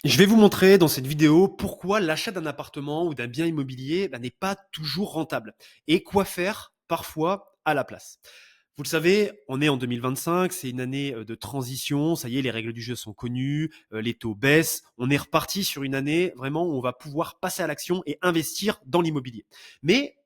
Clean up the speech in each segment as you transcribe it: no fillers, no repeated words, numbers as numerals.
Je vais vous montrer dans cette vidéo pourquoi l'achat d'un appartement ou d'un bien immobilier n'est pas toujours rentable et quoi faire parfois à la place. Vous le savez, on est en 2025, c'est une année de transition, ça y est, les règles du jeu sont connues, les taux baissent, on est reparti sur une année vraiment où on va pouvoir passer à l'action et investir dans l'immobilier. Mais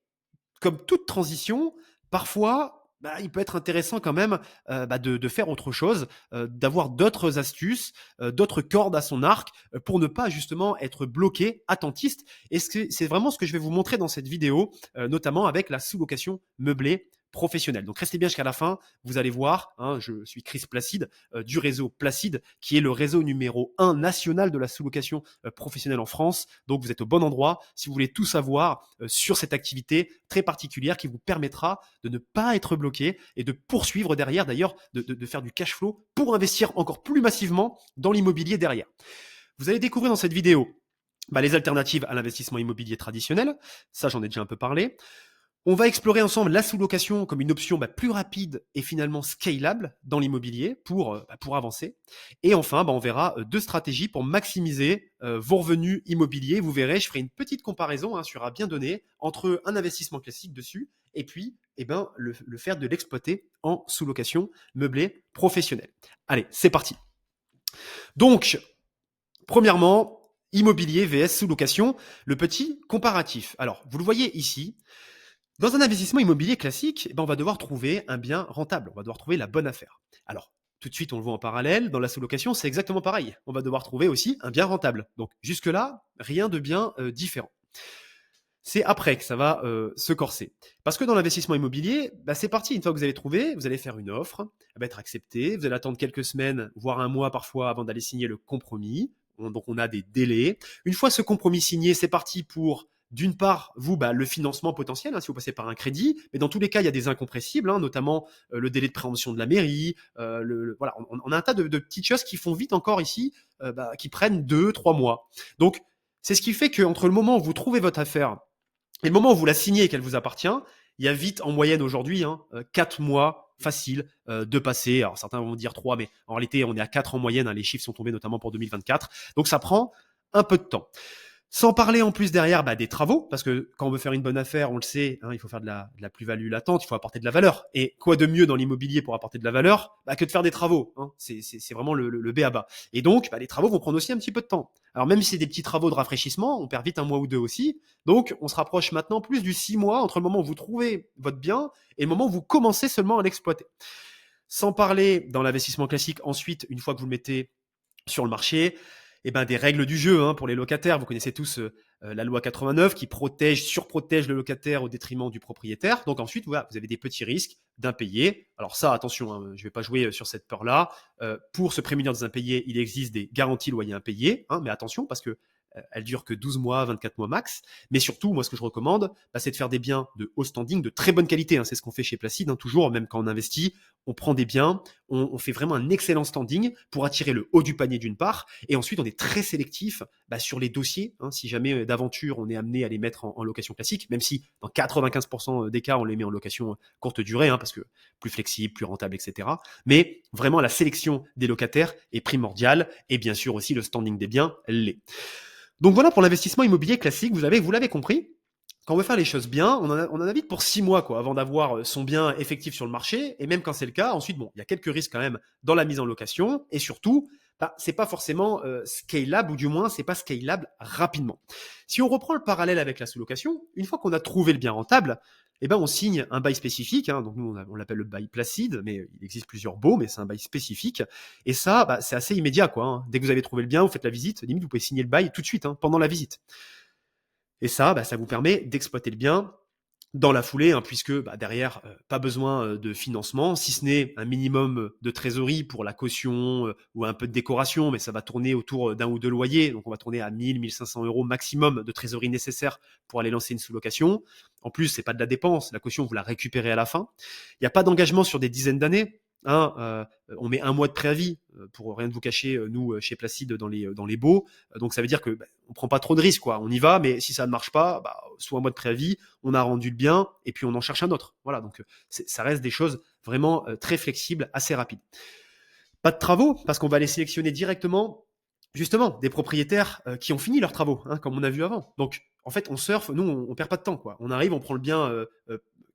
comme toute transition, parfois, il peut être intéressant quand même de faire autre chose, d'avoir d'autres astuces, d'autres cordes à son arc pour ne pas justement être bloqué, attentiste. Et c'est vraiment ce que je vais vous montrer dans cette vidéo, notamment avec la sous-location meublée professionnelle. Donc restez bien jusqu'à la fin, vous allez voir, hein, je suis Chris Placide du réseau Placide, qui est le réseau numéro 1 national de la sous-location professionnelle en France. Donc vous êtes au bon endroit si vous voulez tout savoir sur cette activité très particulière qui vous permettra de ne pas être bloqué et de poursuivre derrière, d'ailleurs, de faire du cash flow pour investir encore plus massivement dans l'immobilier derrière. Vous allez découvrir dans cette vidéo les alternatives à l'investissement immobilier traditionnel. Ça, j'en ai déjà un peu parlé. On va explorer ensemble la sous-location comme une option plus rapide et finalement scalable dans l'immobilier pour avancer. Et enfin, on verra deux stratégies pour maximiser vos revenus immobiliers. Vous verrez, je ferai une petite comparaison sur un bien donné entre un investissement classique dessus et puis le faire de l'exploiter en sous-location meublée professionnelle. Allez, c'est parti. Donc, premièrement, immobilier vs sous-location, le petit comparatif. Alors, vous le voyez ici, dans un investissement immobilier classique, on va devoir trouver un bien rentable, on va devoir trouver la bonne affaire. Alors, tout de suite, on le voit en parallèle, dans la sous-location, c'est exactement pareil. On va devoir trouver aussi un bien rentable. Donc, jusque-là, rien de bien différent. C'est après que ça va se corser. Parce que dans l'investissement immobilier, c'est parti. Une fois que vous avez trouvé, vous allez faire une offre, elle va être acceptée. Vous allez attendre quelques semaines, voire un mois parfois, avant d'aller signer le compromis. Donc, on a des délais. Une fois ce compromis signé, c'est parti pour d'une part, vous, le financement potentiel, si vous passez par un crédit, mais dans tous les cas, il y a des incompressibles, notamment le délai de préemption de la mairie. Voilà, on a un tas de petites choses qui font vite encore ici, qui prennent 2, 3 mois. Donc, c'est ce qui fait qu'entre le moment où vous trouvez votre affaire et le moment où vous la signez et qu'elle vous appartient, il y a vite en moyenne aujourd'hui 4 mois facile de passer. Alors certains vont dire 3, mais en réalité, on est à 4 en moyenne. Les chiffres sont tombés notamment pour 2024. Donc ça prend un peu de temps. Sans parler en plus derrière des travaux, parce que quand on veut faire une bonne affaire, on le sait, il faut faire de la plus-value latente, il faut apporter de la valeur. Et quoi de mieux dans l'immobilier pour apporter de la valeur que de faire des travaux. C'est vraiment le B à bas. Et donc, les travaux vont prendre aussi un petit peu de temps. Alors même si c'est des petits travaux de rafraîchissement, on perd vite un mois ou deux aussi. Donc, on se rapproche maintenant plus du 6 mois entre le moment où vous trouvez votre bien et le moment où vous commencez seulement à l'exploiter. Sans parler dans l'investissement classique, ensuite, une fois que vous le mettez sur le marché, des règles du jeu pour les locataires. Vous connaissez tous la loi 89 qui surprotège le locataire au détriment du propriétaire. Donc ensuite, voilà, vous avez des petits risques d'impayés. Alors ça, attention, je ne vais pas jouer sur cette peur-là. Pour se prémunir des impayés, il existe des garanties loyers impayés, mais attention parce que elle dure que 12 mois, 24 mois max. Mais surtout, moi, ce que je recommande, c'est de faire des biens de haut standing, de très bonne qualité. C'est ce qu'on fait chez Placide, toujours, même quand on investit. On prend des biens, on fait vraiment un excellent standing pour attirer le haut du panier d'une part, et ensuite on est très sélectif sur les dossiers. Si jamais d'aventure on est amené à les mettre en location classique, même si dans 95% des cas on les met en location courte durée, parce que plus flexible, plus rentable, etc. Mais vraiment la sélection des locataires est primordiale, et bien sûr aussi le standing des biens l'est. Donc voilà pour l'investissement immobilier classique, vous l'avez compris. Quand on veut faire les choses bien, on en a vite pour 6 mois avant d'avoir son bien effectif sur le marché. Et même quand c'est le cas, ensuite, il y a quelques risques quand même dans la mise en location. Et surtout, c'est pas forcément scalable, ou du moins, c'est pas scalable rapidement. Si on reprend le parallèle avec la sous-location, une fois qu'on a trouvé le bien rentable, on signe un bail spécifique. Donc nous, on l'appelle le bail Placide, mais il existe plusieurs baux, mais c'est un bail spécifique. Et ça, c'est assez immédiat, Dès que vous avez trouvé le bien, vous faites la visite, limite, vous pouvez signer le bail tout de suite, pendant la visite. Et ça, ça vous permet d'exploiter le bien dans la foulée, puisque derrière, pas besoin de financement, si ce n'est un minimum de trésorerie pour la caution ou un peu de décoration, mais ça va tourner autour d'un ou deux loyers, donc on va tourner à 1 500 euros maximum de trésorerie nécessaire pour aller lancer une sous-location. En plus, c'est pas de la dépense, la caution, vous la récupérez à la fin. Il n'y a pas d'engagement sur des dizaines d'années. On met 1 mois de préavis pour rien de vous cacher, nous chez Placide dans les baux. Donc ça veut dire que on prend pas trop de risques, On y va, mais si ça ne marche pas, sous 1 mois de préavis, on a rendu le bien et puis on en cherche un autre. Voilà, donc ça reste des choses vraiment très flexibles, assez rapides. Pas de travaux parce qu'on va les sélectionner directement justement, des propriétaires qui ont fini leurs travaux, hein, comme on a vu avant. Donc, en fait, on surfe, nous, on perd pas de temps, quoi. On arrive, on prend le bien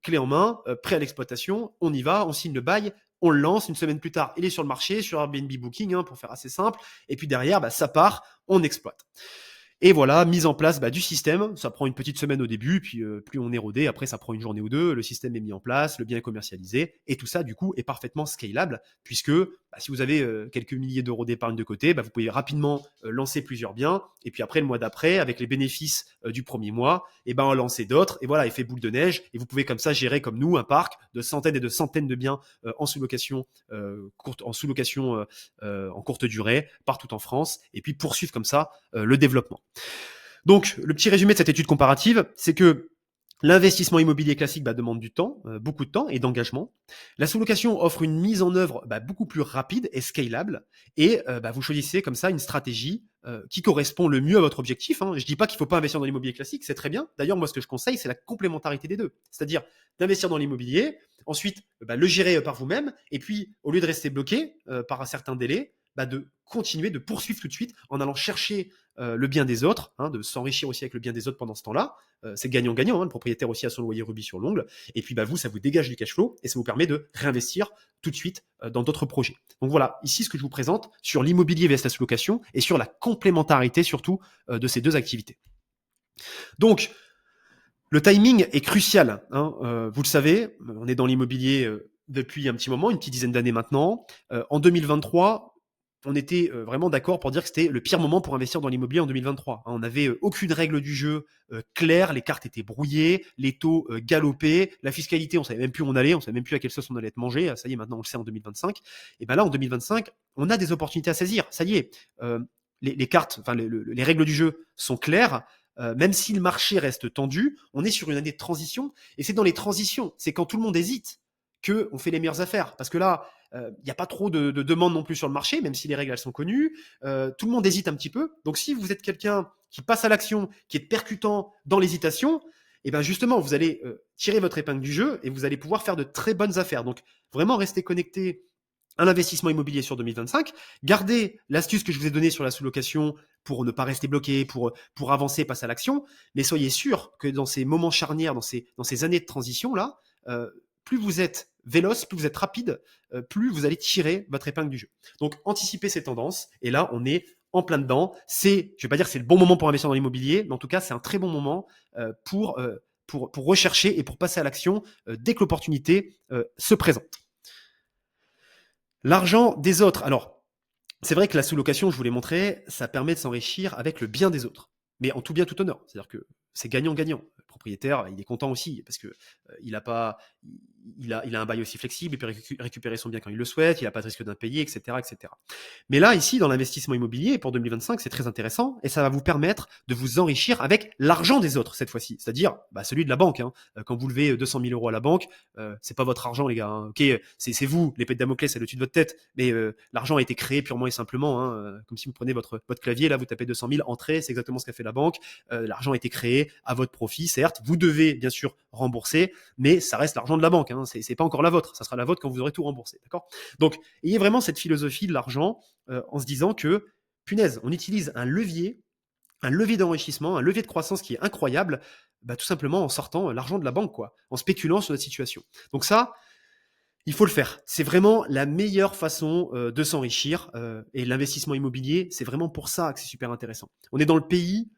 clé en main, prêt à l'exploitation, on y va, on signe le bail, on le lance. Une semaine plus tard, il est sur le marché, sur Airbnb Booking, hein, pour faire assez simple. Et puis derrière, bah, ça part, on exploite. Et voilà, mise en place du système. Ça prend une petite semaine au début, puis plus on est rodé, après ça prend une journée ou deux. Le système est mis en place, le bien est commercialisé, et tout ça du coup est parfaitement scalable, puisque si vous avez quelques milliers d'euros d'épargne de côté, vous pouvez rapidement lancer plusieurs biens, et puis après le mois d'après, avec les bénéfices du premier mois, en lancer d'autres, et voilà, effet boule de neige, et vous pouvez comme ça gérer comme nous un parc de centaines et de centaines de biens en sous-location en courte durée partout en France, et puis poursuivre comme ça le développement. Donc, le petit résumé de cette étude comparative, c'est que l'investissement immobilier classique demande du temps, beaucoup de temps et d'engagement. La sous-location offre une mise en œuvre beaucoup plus rapide et scalable. Et vous choisissez comme ça une stratégie qui correspond le mieux à votre objectif, hein. Je ne dis pas qu'il ne faut pas investir dans l'immobilier classique, c'est très bien. D'ailleurs, moi, ce que je conseille, c'est la complémentarité des deux. C'est-à-dire d'investir dans l'immobilier, ensuite le gérer par vous-même, et puis, au lieu de rester bloqué par un certain délai, de continuer, de poursuivre tout de suite en allant chercher le bien des autres, hein, de s'enrichir aussi avec le bien des autres pendant ce temps-là. C'est gagnant-gagnant, hein, le propriétaire aussi a son loyer rubis sur l'ongle, et puis vous, ça vous dégage du cash flow, et ça vous permet de réinvestir tout de suite dans d'autres projets. Donc voilà, ici ce que je vous présente sur l'immobilier vs la sous-location, et sur la complémentarité surtout de ces deux activités. Donc, le timing est crucial, hein, vous le savez, on est dans l'immobilier depuis un petit moment, une petite dizaine d'années maintenant. En 2023, on était vraiment d'accord pour dire que c'était le pire moment pour investir dans l'immobilier en 2023. On n'avait aucune règle du jeu claire, les cartes étaient brouillées, les taux galopaient, la fiscalité, on savait même plus où on allait, on savait même plus à quelle sauce on allait être mangé. Ça y est, maintenant on le sait en 2025. Et là, en 2025, on a des opportunités à saisir. Ça y est, les cartes, enfin les règles du jeu sont claires. Même si le marché reste tendu, on est sur une année de transition. Et c'est dans les transitions, c'est quand tout le monde hésite qu'on fait les meilleures affaires. Parce que là, il n'y a pas trop de demandes non plus sur le marché, même si les règles elles sont connues. Tout le monde hésite un petit peu. Donc si vous êtes quelqu'un qui passe à l'action, qui est percutant dans l'hésitation, justement, vous allez tirer votre épingle du jeu et vous allez pouvoir faire de très bonnes affaires. Donc vraiment restez connecté à l'investissement immobilier sur 2025. Gardez l'astuce que je vous ai donnée sur la sous-location pour ne pas rester bloqué, pour avancer, passer à l'action. Mais soyez sûr que dans ces moments charnières, dans ces années de transition-là, plus vous êtes véloce, plus vous êtes rapide, plus vous allez tirer votre épingle du jeu. Donc, anticipez ces tendances. Et là, on est en plein dedans. Je ne vais pas dire que c'est le bon moment pour investir dans l'immobilier, mais en tout cas, c'est un très bon moment pour rechercher et pour passer à l'action dès que l'opportunité se présente. L'argent des autres. Alors, c'est vrai que la sous-location, je vous l'ai montré, ça permet de s'enrichir avec le bien des autres. Mais en tout bien, tout honneur. C'est-à-dire que c'est gagnant-gagnant. Le propriétaire, il est content aussi parce que il a un bail aussi flexible, il peut récupérer son bien quand il le souhaite, il n'a pas de risque d'impayé, etc., etc. Mais là, ici, dans l'investissement immobilier, pour 2025, c'est très intéressant et ça va vous permettre de vous enrichir avec l'argent des autres cette fois-ci, c'est-à-dire celui de la banque, hein. Quand vous levez 200 000 euros à la banque, c'est pas votre argent, les gars, hein. Ok, c'est vous, l'épée de Damoclès, c'est au-dessus de votre tête, mais l'argent a été créé purement et simplement, hein, comme si vous prenez votre clavier, là, vous tapez 200 000, entrée, c'est exactement ce qu'a fait la banque. L'argent a été créé à votre profit, certes, vous devez bien sûr rembourser, mais ça reste l'argent de la banque, hein. C'est pas encore la vôtre, ça sera la vôtre quand vous aurez tout remboursé, d'accord? Donc, ayez vraiment cette philosophie de l'argent en se disant que, punaise, on utilise un levier d'enrichissement, un levier de croissance qui est incroyable, tout simplement en sortant l'argent de la banque, quoi, en spéculant sur notre situation. Donc ça, il faut le faire. C'est vraiment la meilleure façon de s'enrichir. Et l'investissement immobilier, c'est vraiment pour ça que c'est super intéressant. On est dans le pays,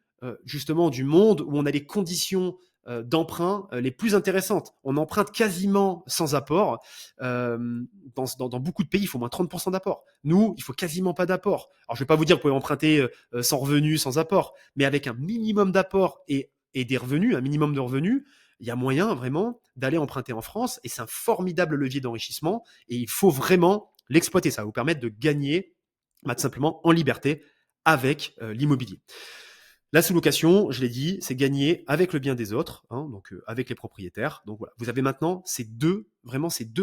justement, du monde où on a les conditions d'emprunt les plus intéressantes. On emprunte quasiment sans apport. Dans beaucoup de pays, il faut moins 30% d'apport. Nous, il faut quasiment pas d'apport. Alors, je vais pas vous dire que vous pouvez emprunter sans revenus, sans apport, mais avec un minimum d'apport et des revenus, un minimum de revenus, il y a moyen vraiment d'aller emprunter en France et c'est un formidable levier d'enrichissement et il faut vraiment l'exploiter. Ça va vous permettre de gagner tout simplement en liberté avec l'immobilier. La sous-location, je l'ai dit, c'est gagner avec le bien des autres, hein, donc avec les propriétaires. Donc voilà, vous avez maintenant ces deux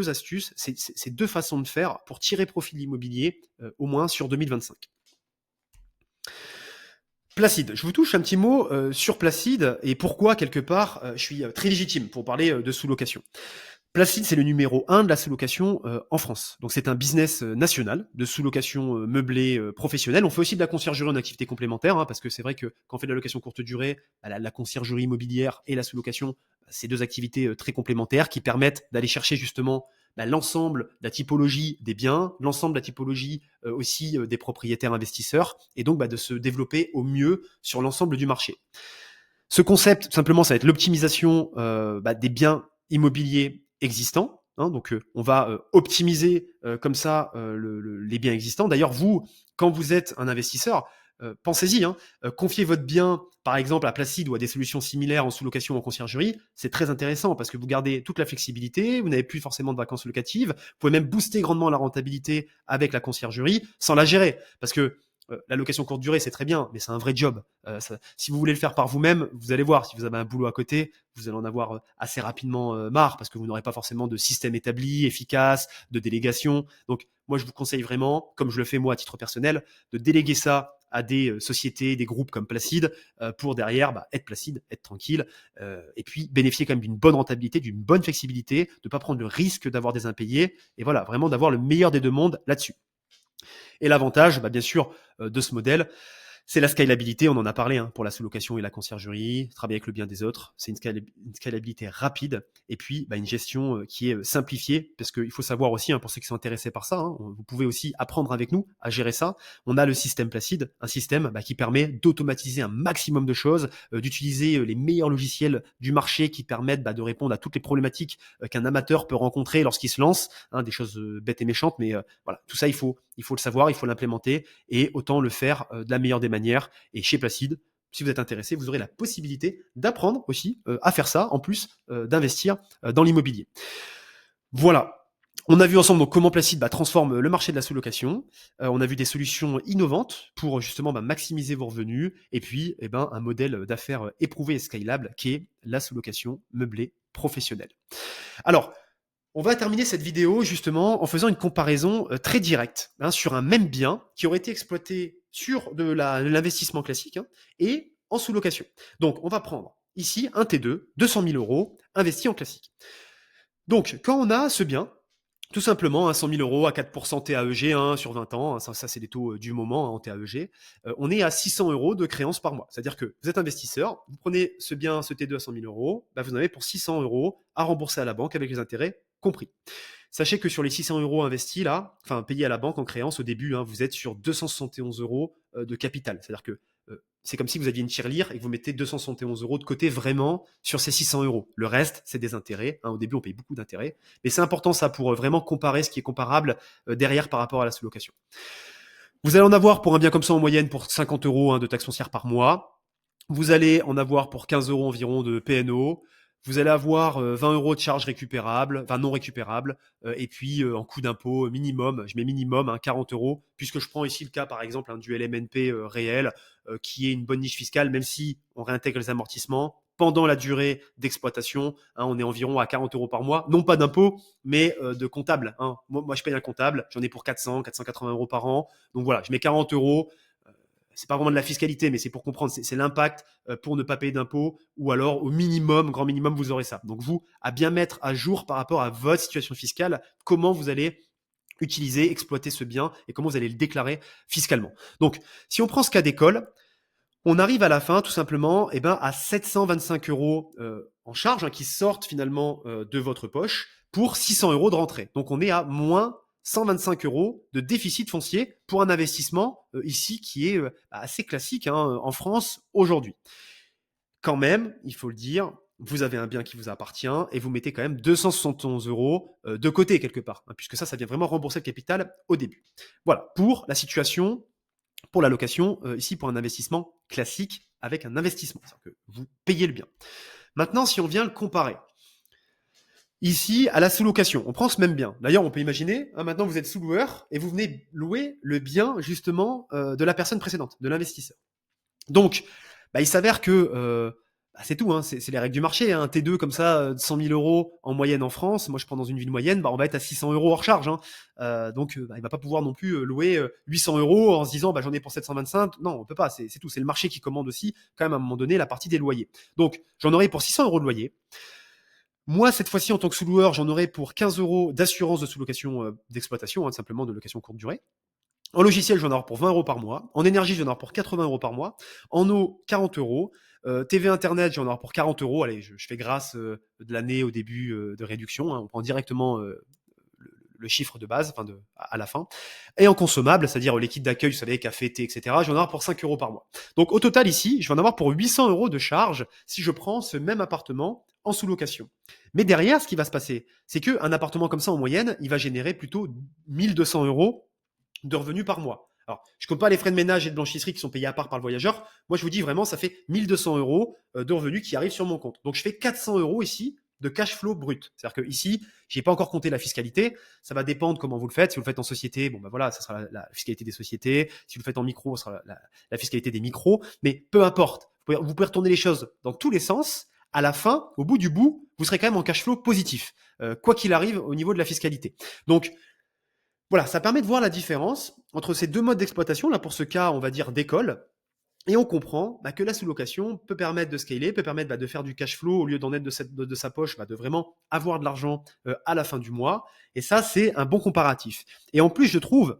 astuces, ces deux façons de faire pour tirer profit de l'immobilier au moins sur 2025. Placide, je vous touche un petit mot sur Placide et pourquoi quelque part je suis très légitime pour parler de sous-location. Placide, c'est le numéro 1 de la sous-location en France. Donc c'est un business national de sous-location meublée professionnelle. On fait aussi de la conciergerie en activité complémentaire, hein, parce que c'est vrai que quand on fait de la location courte durée, la conciergerie immobilière et la sous-location, c'est deux activités très complémentaires qui permettent d'aller chercher justement l'ensemble de la typologie des biens, l'ensemble de la typologie aussi des propriétaires investisseurs, et donc de se développer au mieux sur l'ensemble du marché. Ce concept, tout simplement, ça va être l'optimisation des biens immobiliers existants. Hein, donc, on va optimiser comme ça les biens existants. D'ailleurs, vous, quand vous êtes un investisseur, pensez-y. Hein, confier votre bien, par exemple, à Placide ou à des solutions similaires en sous-location ou en conciergerie, c'est très intéressant parce que vous gardez toute la flexibilité, vous n'avez plus forcément de vacances locatives, vous pouvez même booster grandement la rentabilité avec la conciergerie sans la gérer. Parce que la location courte durée, c'est très bien, mais c'est un vrai job. Si vous voulez le faire par vous-même, vous allez voir, si vous avez un boulot à côté, vous allez en avoir assez rapidement marre parce que vous n'aurez pas forcément de système établi, efficace, de délégation. Donc, moi, je vous conseille vraiment, comme je le fais moi à titre personnel, de déléguer ça à des sociétés, des groupes comme Placide, pour derrière être placide, être tranquille, et puis bénéficier quand même d'une bonne rentabilité, d'une bonne flexibilité, de ne pas prendre le risque d'avoir des impayés, et voilà, vraiment d'avoir le meilleur des deux mondes là-dessus. Et l'avantage, bien sûr, de ce modèle, c'est la scalabilité, on en a parlé pour la sous-location et la conciergerie, travailler avec le bien des autres, c'est une scalabilité rapide et puis une gestion qui est simplifiée parce qu'il faut savoir aussi, pour ceux qui sont intéressés par ça, vous pouvez aussi apprendre avec nous à gérer ça. On a le système Placide, un système qui permet d'automatiser un maximum de choses, d'utiliser les meilleurs logiciels du marché qui permettent de répondre à toutes les problématiques qu'un amateur peut rencontrer lorsqu'il se lance, des choses bêtes et méchantes, mais voilà, tout ça il faut le savoir, il faut l'implémenter et autant le faire de la meilleure des manières. Et chez Placide, si vous êtes intéressé, vous aurez la possibilité d'apprendre aussi à faire ça, en plus d'investir dans l'immobilier. Voilà. On a vu ensemble donc comment Placide transforme le marché de la sous-location. On a vu des solutions innovantes pour justement maximiser vos revenus. Et puis, un modèle d'affaires éprouvé et scalable qui est la sous-location meublée professionnelle. Alors, on va terminer cette vidéo justement en faisant une comparaison très directe sur un même bien qui aurait été exploité sur de l'investissement classique et en sous-location. Donc, on va prendre ici un T2, 200 000 euros, investi en classique. Donc, quand on a ce bien, tout simplement, 100 000 euros à 4% TAEG sur 20 ans, ça c'est les taux du moment en TAEG, on est à 600 euros de créance par mois. C'est-à-dire que vous êtes investisseur, vous prenez ce bien, ce T2 à 100 000 euros, vous en avez pour 600 euros à rembourser à la banque avec les intérêts compris. Sachez que sur les 600 euros investis là, payés à la banque en créance au début, vous êtes sur 271 euros de capital. C'est-à-dire que c'est comme si vous aviez une tirelire et que vous mettez 271 euros de côté vraiment sur ces 600 euros. Le reste, c'est des intérêts. Au début, on paye beaucoup d'intérêts. Mais c'est important ça pour vraiment comparer ce qui est comparable derrière par rapport à la sous-location. Vous allez en avoir pour un bien comme ça en moyenne pour 50 euros de taxe foncière par mois. Vous allez en avoir pour 15 euros environ de PNO. Vous allez avoir 20 euros de charges récupérables, enfin non récupérables, et puis en coût d'impôt minimum, je mets minimum 40 euros, puisque je prends ici le cas par exemple du LMNP réel, qui est une bonne niche fiscale, même si on réintègre les amortissements. Pendant la durée d'exploitation, on est environ à 40 euros par mois, non pas d'impôt, mais de comptable. Moi, je paye un comptable, j'en ai pour 480 euros par an. Donc voilà, je mets 40 euros. C'est pas vraiment de la fiscalité, mais c'est pour comprendre, c'est l'impact pour ne pas payer d'impôts, ou alors au minimum, grand minimum, vous aurez ça. Donc vous, à bien mettre à jour par rapport à votre situation fiscale, comment vous allez utiliser, exploiter ce bien et comment vous allez le déclarer fiscalement. Donc, si on prend ce cas d'école, on arrive à la fin tout simplement à 725 euros en charge qui sortent finalement de votre poche pour 600 euros de rentrée. Donc on est à moins 125 euros de déficit foncier pour un investissement ici qui est assez classique en France aujourd'hui. Quand même, il faut le dire, vous avez un bien qui vous appartient et vous mettez quand même 271 euros de côté quelque part, puisque ça vient vraiment rembourser le capital au début. Voilà, pour la situation, pour la location, ici pour un investissement classique avec un investissement, c'est-à-dire que vous payez le bien. Maintenant, si on vient le comparer, ici, à la sous-location, on prend ce même bien. D'ailleurs, on peut imaginer, maintenant vous êtes sous-loueur et vous venez louer le bien justement de la personne précédente, de l'investisseur. Donc, il s'avère que c'est tout, c'est les règles du marché. Un T2 comme ça, 100 000 euros en moyenne en France. Moi, je prends dans une ville moyenne, on va être à 600 euros hors charge. Donc, il va pas pouvoir non plus louer 800 euros en se disant j'en ai pour 725. Non, on peut pas. C'est tout. C'est le marché qui commande aussi, quand même, à un moment donné, la partie des loyers. Donc, j'en aurai pour 600 euros de loyer. Moi, cette fois-ci, en tant que sous-loueur, j'en aurai pour 15 euros d'assurance de sous-location d'exploitation, simplement de location courte durée. En logiciel, je vais en avoir pour 20 euros par mois. En énergie, je vais en avoir pour 80 euros par mois. En eau, 40 euros. TV Internet, je vais en avoir pour 40 euros. Allez, je fais grâce de l'année au début de réduction. On prend directement le chiffre de base, à la fin. Et en consommable, c'est-à-dire les kits d'accueil, vous savez, café, thé, etc., je vais en avoir pour 5 euros par mois. Donc au total ici, je vais en avoir pour 800 euros de charge si je prends ce même appartement en sous-location. Mais derrière, ce qui va se passer, c'est qu'un appartement comme ça, en moyenne, il va générer plutôt 1200 euros de revenus par mois. Alors, je ne compte pas les frais de ménage et de blanchisserie qui sont payés à part par le voyageur. Moi, je vous dis vraiment, ça fait 1200 euros de revenus qui arrivent sur mon compte. Donc, je fais 400 euros ici de cash flow brut. C'est-à-dire que ici, je n'ai pas encore compté la fiscalité. Ça va dépendre comment vous le faites. Si vous le faites en société, bon ben voilà, ça sera la fiscalité des sociétés. Si vous le faites en micro, ça sera la fiscalité des micros. Mais peu importe. Vous pouvez retourner les choses dans tous les sens. À la fin, au bout du bout, vous serez quand même en cash flow positif, quoi qu'il arrive au niveau de la fiscalité. Donc, voilà, ça permet de voir la différence entre ces deux modes d'exploitation, là pour ce cas, on va dire d'école, et on comprend que la sous-location peut permettre de scaler, peut permettre de faire du cash flow au lieu d'en être de sa poche, de vraiment avoir de l'argent à la fin du mois. Et ça, c'est un bon comparatif. Et en plus, je trouve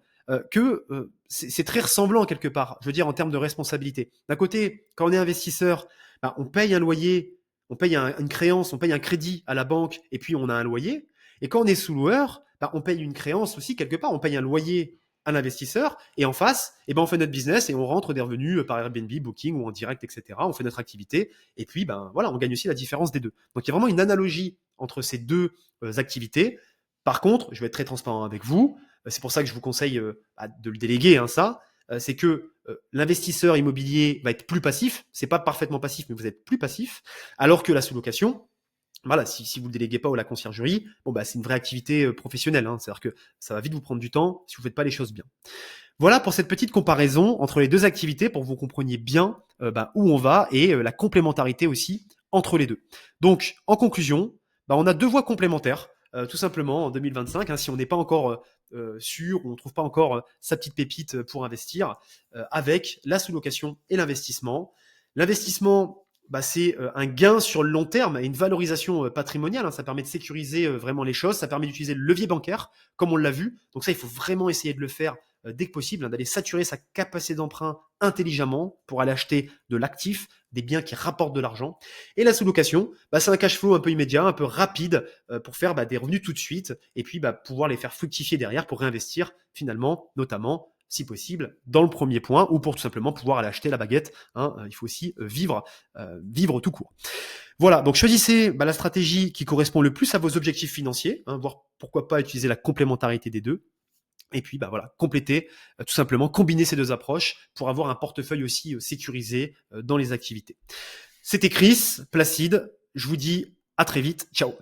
que c'est très ressemblant quelque part, je veux dire en termes de responsabilité. D'un côté, quand on est investisseur, on paye un loyer, on paye une créance, on paye un crédit à la banque, et puis on a un loyer. Et quand on est sous-loueur, on paye une créance aussi quelque part, on paye un loyer à l'investisseur, et en face, on fait notre business et on rentre des revenus par Airbnb, Booking ou en direct, etc. On fait notre activité, et puis voilà, on gagne aussi la différence des deux. Donc il y a vraiment une analogie entre ces deux activités. Par contre, je vais être très transparent avec vous, c'est pour ça que je vous conseille de le déléguer, ça. C'est que l'investisseur immobilier va être plus passif, c'est pas parfaitement passif, mais vous êtes plus passif, alors que la sous-location, voilà, si vous ne le déléguez pas à la conciergerie, c'est une vraie activité professionnelle. C'est-à-dire que ça va vite vous prendre du temps si vous ne faites pas les choses bien. Voilà pour cette petite comparaison entre les deux activités pour que vous compreniez bien où on va et la complémentarité aussi entre les deux. Donc, en conclusion, on a deux voies complémentaires, tout simplement en 2025. Si on n'est pas encore sûr, ou on ne trouve pas encore sa petite pépite pour investir, avec la sous-location et l'investissement. L'investissement, c'est un gain sur le long terme et une valorisation patrimoniale. Ça permet de sécuriser vraiment les choses. Ça permet d'utiliser le levier bancaire, comme on l'a vu. Donc ça, il faut vraiment essayer de le faire dès que possible, d'aller saturer sa capacité d'emprunt intelligemment pour aller acheter de l'actif, des biens qui rapportent de l'argent. Et la sous-location, c'est un cash flow un peu immédiat, un peu rapide pour faire des revenus tout de suite et puis pouvoir les faire fructifier derrière pour réinvestir finalement, notamment si possible, dans le premier point, ou pour tout simplement pouvoir aller acheter la baguette. Il faut aussi vivre tout court. Voilà, donc choisissez la stratégie qui correspond le plus à vos objectifs financiers, voire pourquoi pas utiliser la complémentarité des deux. Et puis, voilà, compléter, tout simplement, combiner ces deux approches pour avoir un portefeuille aussi sécurisé dans les activités. C'était Chris, Placide. Je vous dis à très vite. Ciao.